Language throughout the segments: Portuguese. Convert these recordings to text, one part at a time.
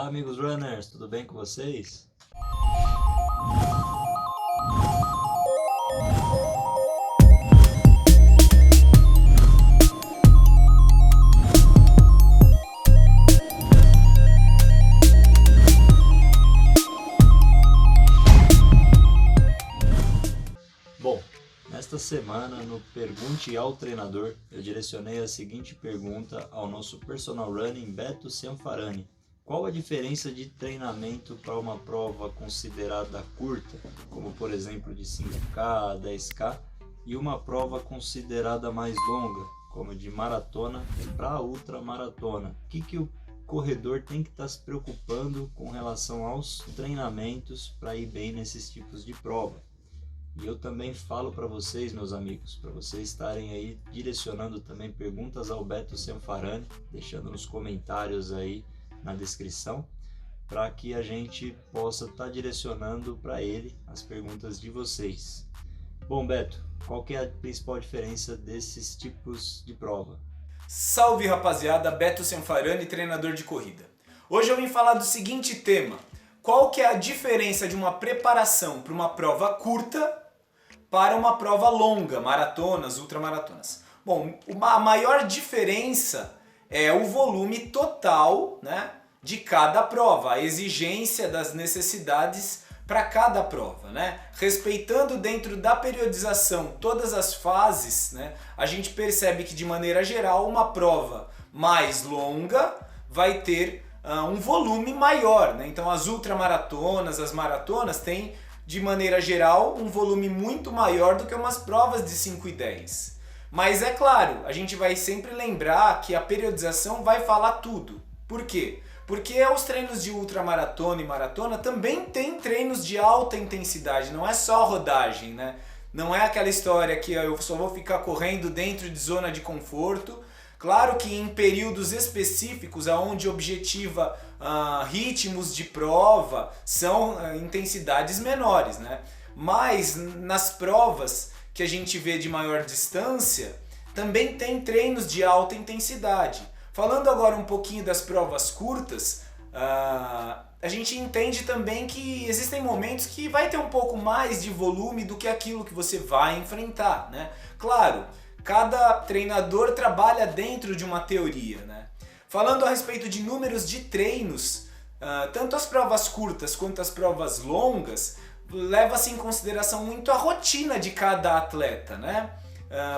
Olá, amigos runners, tudo bem com vocês? Bom, nesta semana no Pergunte ao Treinador, eu direcionei a seguinte pergunta ao nosso personal running Beto Cianfarani. Qual a diferença de treinamento para uma prova considerada curta, como por exemplo de 5K, 10K, e uma prova considerada mais longa, como de maratona para ultramaratona? O que o corredor tem que estar se preocupando com relação aos treinamentos para ir bem nesses tipos de prova? E eu também falo para vocês, meus amigos, para vocês estarem aí direcionando também perguntas ao Beto Cianfarani, deixando nos comentários aí na descrição, para que a gente possa estar direcionando para ele as perguntas de vocês. Bom, Beto, qual que é a principal diferença desses tipos de prova? Salve, rapaziada, Beto Cianfarani, treinador de corrida. Hoje eu vim falar do seguinte tema: qual que é a diferença de uma preparação para uma prova curta para uma prova longa, maratonas, ultramaratonas? Bom, a maior diferença é o volume total, né, de cada prova, a exigência das necessidades para cada prova, né? Respeitando dentro da periodização todas as fases, né, a gente percebe que de maneira geral uma prova mais longa vai ter um volume maior, né? Então as ultramaratonas, as maratonas têm de maneira geral um volume muito maior do que umas provas de 5 e 10. Mas é claro, a gente vai sempre lembrar que a periodização vai falar tudo. Por quê? Porque os treinos de ultramaratona e maratona também tem treinos de alta intensidade, não é só rodagem, né? Não é aquela história que eu só vou ficar correndo dentro de zona de conforto. Claro que em períodos específicos, onde objetiva ritmos de prova, são intensidades menores, né? Mas nas provas que a gente vê de maior distância, também tem treinos de alta intensidade. Falando agora um pouquinho das provas curtas, a gente entende também que existem momentos que vai ter um pouco mais de volume do que aquilo que você vai enfrentar, né? Claro, cada treinador trabalha dentro de uma teoria, né? Falando a respeito de números de treinos, tanto as provas curtas quanto as provas longas, leva-se em consideração muito a rotina de cada atleta, né?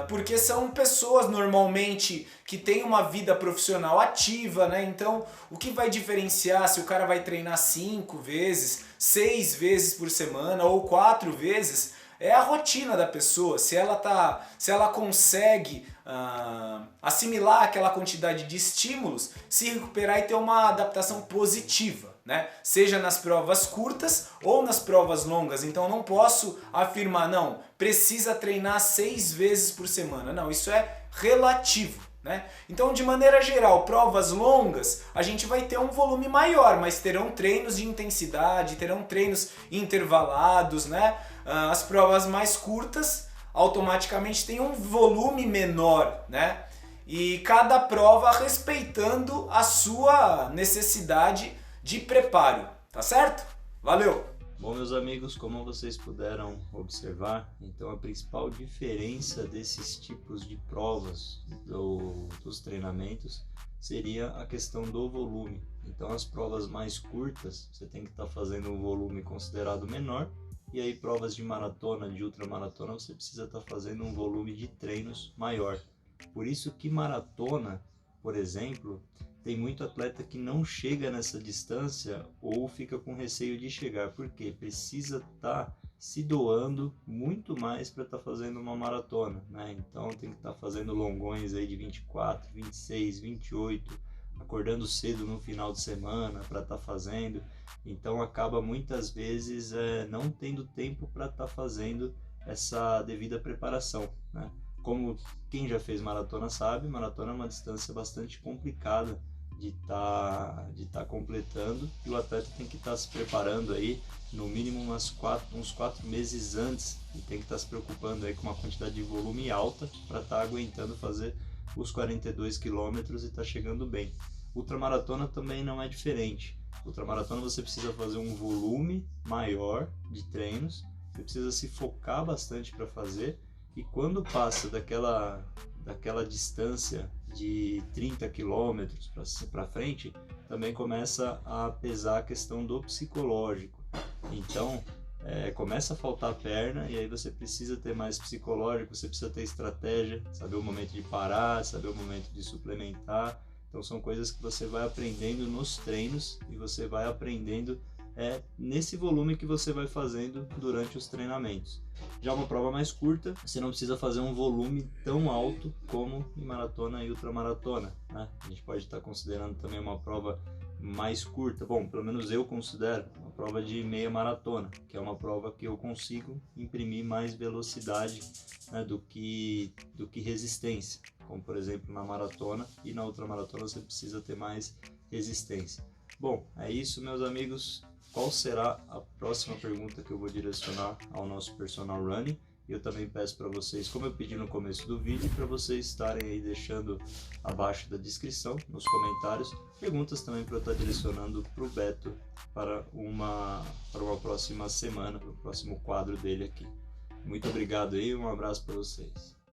Porque são pessoas normalmente que têm uma vida profissional ativa, né? Então o que vai diferenciar se o cara vai treinar 5 vezes, 6 vezes por semana ou 4 vezes é a rotina da pessoa, se ela consegue assimilar aquela quantidade de estímulos, se recuperar e ter uma adaptação positiva, né? Seja nas provas curtas ou nas provas longas. Então não posso afirmar, não, precisa treinar 6 vezes por semana. Não, isso é relativo, né? Então, de maneira geral, provas longas, a gente vai ter um volume maior, mas terão treinos de intensidade, terão treinos intervalados, né? As provas mais curtas automaticamente têm um volume menor, né? E cada prova respeitando a sua necessidade de preparo, tá certo? Valeu! Bom, meus amigos, como vocês puderam observar, então a principal diferença desses tipos de provas dos treinamentos seria a questão do volume. Então as provas mais curtas, você tem que estar fazendo um volume considerado menor, e aí provas de maratona, de ultramaratona, você precisa estar fazendo um volume de treinos maior. Por isso que maratona, por exemplo, tem muito atleta que não chega nessa distância ou fica com receio de chegar, porque precisa estar se doando muito mais para estar fazendo uma maratona, né? Então tem que estar fazendo longões aí de 24, 26, 28, acordando cedo no final de semana para estar fazendo. Então acaba muitas vezes não tendo tempo para estar fazendo essa devida preparação, né? Como quem já fez maratona sabe, maratona é uma distância bastante complicada de tá completando, e o atleta tem que estar se preparando aí no mínimo uns 4 meses antes, e tem que estar se preocupando aí com uma quantidade de volume alta para estar aguentando fazer os 42 quilômetros e estar chegando bem. Ultramaratona também não é diferente. Ultramaratona você precisa fazer um volume maior de treinos, você precisa se focar bastante para fazer, e quando passa daquela distância de 30 km para frente, também começa a pesar a questão do psicológico. Então, começa a faltar perna, e aí você precisa ter mais psicológico, você precisa ter estratégia, saber o momento de parar, saber o momento de suplementar. Então são coisas que você vai aprendendo nos treinos, e você vai aprendendo nesse volume que você vai fazendo durante os treinamentos. Já uma prova mais curta, você não precisa fazer um volume tão alto como em maratona e ultramaratona, né? A gente pode estar considerando também uma prova mais curta, bom, pelo menos eu considero uma prova de meia maratona, que é uma prova que eu consigo imprimir mais velocidade, né, do que resistência, como por exemplo na maratona, e na ultramaratona você precisa ter mais resistência. Bom, é isso, meus amigos. Qual será a próxima pergunta que eu vou direcionar ao nosso personal running? Eu também peço para vocês, como eu pedi no começo do vídeo, para vocês estarem aí deixando abaixo da descrição, nos comentários, perguntas também para eu estar direcionando para o Beto para uma próxima semana, para o próximo quadro dele aqui. Muito obrigado aí, um abraço para vocês.